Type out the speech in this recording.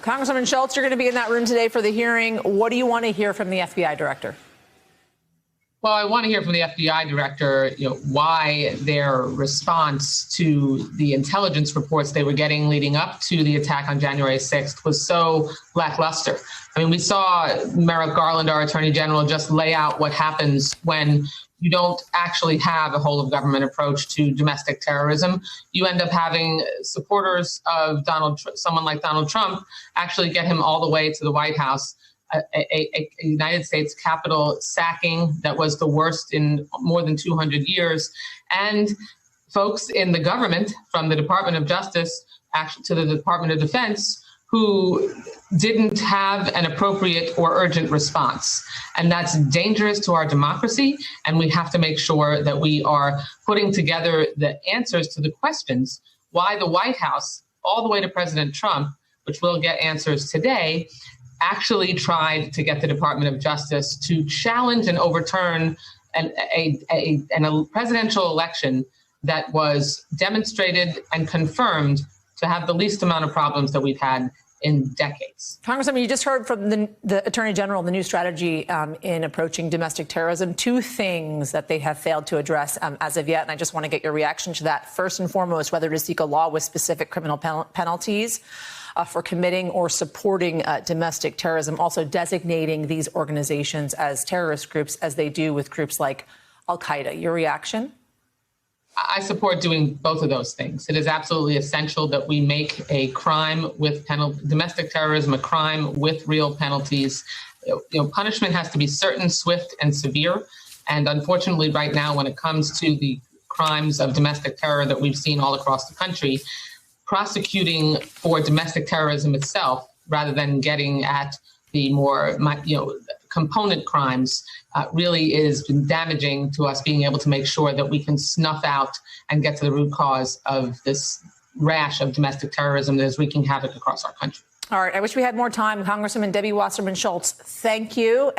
Congresswoman Schultz, you're going to be in that room today for the hearing. What do you want to hear from the FBI director? Well, I want to hear from the FBI director, why their response to the intelligence reports they were getting leading up to the attack on January 6th was so lackluster. I mean, we saw Merrick Garland, our attorney general, just lay out what happens when you don't actually have a whole of government approach to domestic terrorism. You end up having supporters of someone like Donald Trump actually get him all the way to the White House. A United States Capitol sacking that was the worst in more than 200 years. And folks in the government, from the Department of Justice to the Department of Defense, who didn't have an appropriate or urgent response. And that's dangerous to our democracy. And we have to make sure that we are putting together the answers to the questions why the White House, all the way to President Trump, which we'll get answers today, actually tried to get the Department of Justice to challenge and overturn a presidential election that was demonstrated and confirmed to have the least amount of problems that we've had in decades. Congresswoman, you just heard from the Attorney General the new strategy in approaching domestic terrorism. Two things that they have failed to address as of yet, and I just want to get your reaction to that. First and foremost, whether to seek a law with specific criminal penalties for committing or supporting domestic terrorism, also designating these organizations as terrorist groups, as they do with groups like al-Qaeda. Your reaction? I support doing both of those things. It is absolutely essential that we make a crime with domestic terrorism a crime with real penalties. Punishment has to be certain, swift, and severe. And unfortunately, right now, when it comes to the crimes of domestic terror that we've seen all across the country, prosecuting for domestic terrorism itself, rather than getting at the more, component crimes, really is damaging to us being able to make sure that we can snuff out and get to the root cause of this rash of domestic terrorism that is wreaking havoc across our country. All right. I wish we had more time. Congresswoman Debbie Wasserman Schultz, thank you.